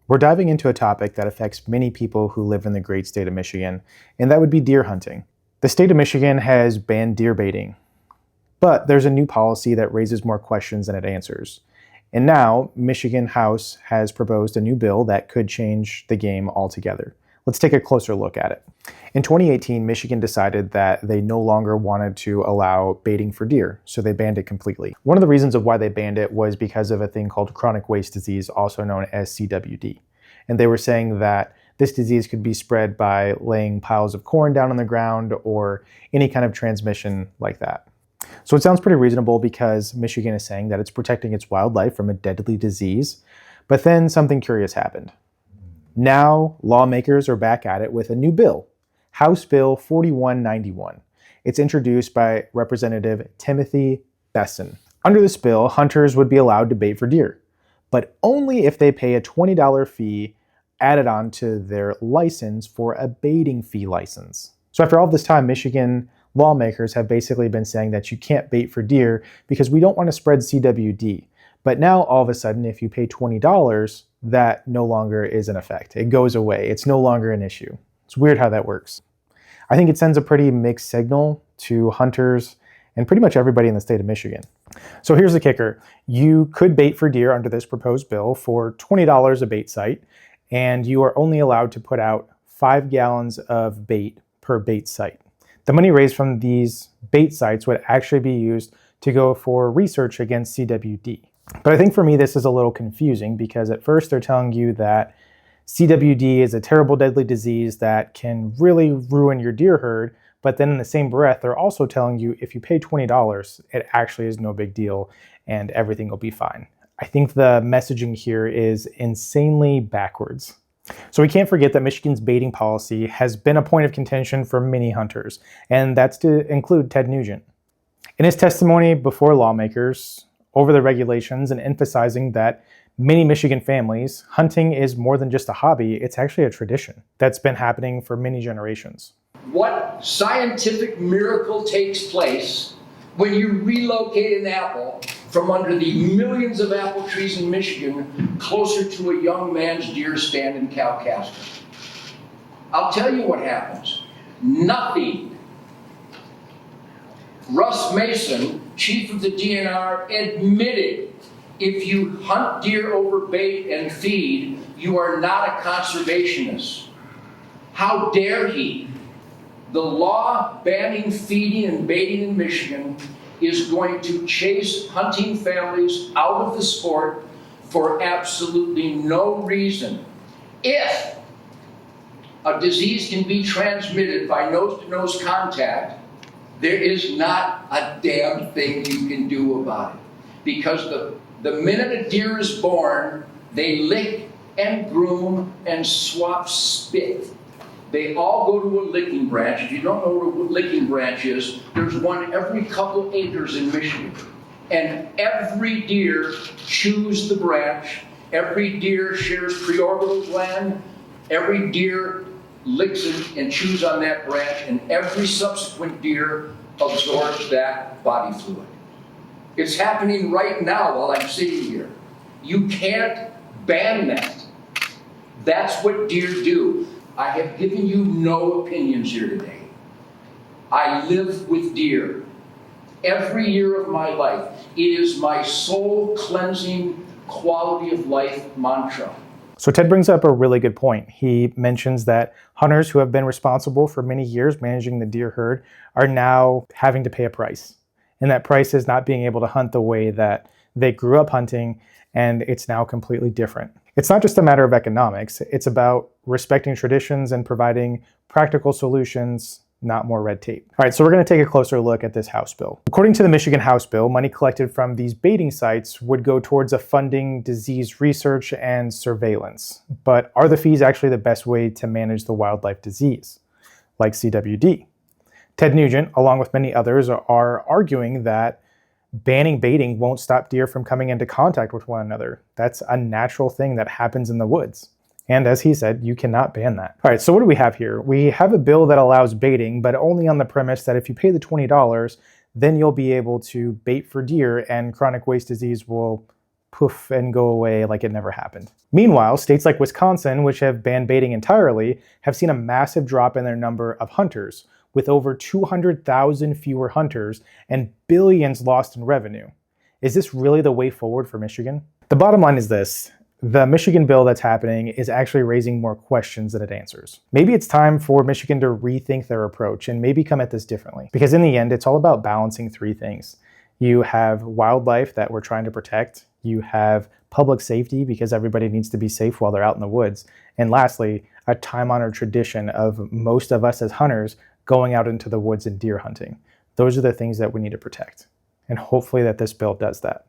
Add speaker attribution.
Speaker 1: We're diving into a topic that affects many people who live in the great state of Michigan, and that would be deer hunting. The state of Michigan has banned deer baiting, but there's a new policy that raises more questions than it answers. And now, Michigan House has proposed a new bill that could change the game altogether. Let's take a closer look at it. In 2018, Michigan decided that they no longer wanted to allow baiting for deer, so they banned it completely. One of the reasons of why they banned it was because of a thing called chronic waste disease, also known as CWD. And they were saying that this disease could be spread by laying piles of corn down on the ground or any kind of transmission like that. So it sounds pretty reasonable because Michigan is saying that it's protecting its wildlife from a deadly disease, but then something curious happened. Now, lawmakers are back at it with a new bill, House Bill 4191. It's introduced by Representative Timothy Besson. Under this bill, hunters would be allowed to bait for deer, but only if they pay a $20 fee added on to their license for a baiting fee license. So after all this time, Michigan lawmakers have basically been saying that you can't bait for deer because we don't want to spread CWD. But now, all of a sudden, if you pay $20, that no longer is in effect. It goes away. It's no longer an issue. It's weird how that works. I think it sends a pretty mixed signal to hunters and pretty much everybody in the state of Michigan. So here's the kicker. You could bait for deer under this proposed bill for $20 a bait site, and you are only allowed to put out 5 gallons of bait per bait site. The money raised from these bait sites would actually be used to go for research against CWD. But I think for me, this is a little confusing because at first they're telling you that CWD is a terrible, deadly disease that can really ruin your deer herd. But then in the same breath, they're also telling you if you pay $20, it actually is no big deal and everything will be fine. I think the messaging here is insanely backwards. So we can't forget that Michigan's baiting policy has been a point of contention for many hunters, and that's to include Ted Nugent. In his testimony before lawmakers over the regulations and emphasizing that many Michigan families, hunting is more than just a hobby, it's actually a tradition that's been happening for many generations.
Speaker 2: What scientific miracle takes place when you relocate an apple from under the millions of apple trees in Michigan closer to a young man's deer stand in Kalkaska? I'll tell you what happens. Nothing. Russ Mason, chief of the DNR, admitted if you hunt deer over bait and feed, you are not a conservationist. How dare he? The law banning feeding and baiting in Michigan is going to chase hunting families out of the sport for absolutely no reason. If a disease can be transmitted by nose-to-nose contact, there is not a damn thing you can do about it. Because the minute a deer is born, they lick and groom and swap spit. They all go to a licking branch. If you don't know what a licking branch is, there's one every couple acres in Michigan. And every deer chews the branch. Every deer shares preorbital gland. Every deer licks and chews on that branch, and every subsequent deer absorbs that body fluid. It's happening right now while I'm sitting here. You can't ban that. That's what deer do. I have given you no opinions here today. I live with deer. Every year of my life, it is my soul cleansing quality of life mantra.
Speaker 1: So Ted brings up a really good point. He mentions that hunters who have been responsible for many years managing the deer herd are now having to pay a price. And that price is not being able to hunt the way that they grew up hunting, and it's now completely different. It's not just a matter of economics. It's about respecting traditions and providing practical solutions, not more red tape. All right, so we're going to take a closer look at this House bill. According to the Michigan House bill, money collected from these baiting sites would go towards funding disease research and surveillance. But are the fees actually the best way to manage the wildlife disease, like CWD? Ted Nugent, along with many others, are arguing that banning baiting won't stop deer from coming into contact with one another. That's a natural thing that happens in the woods. And as he said, you cannot ban that. All right, so what do we have here? We have a bill that allows baiting, but only on the premise that if you pay the $20, then you'll be able to bait for deer and chronic waste disease will poof and go away like it never happened. Meanwhile, states like Wisconsin, which have banned baiting entirely, have seen a massive drop in their number of hunters, with over 200,000 fewer hunters and billions lost in revenue. Is this really the way forward for Michigan? The bottom line is this. The Michigan bill that's happening is actually raising more questions than it answers. Maybe it's time for Michigan to rethink their approach and maybe come at this differently. Because in the end, it's all about balancing three things. You have wildlife that we're trying to protect. You have public safety because everybody needs to be safe while they're out in the woods. And lastly, a time-honored tradition of most of us as hunters going out into the woods and deer hunting. Those are the things that we need to protect. And hopefully that this bill does that.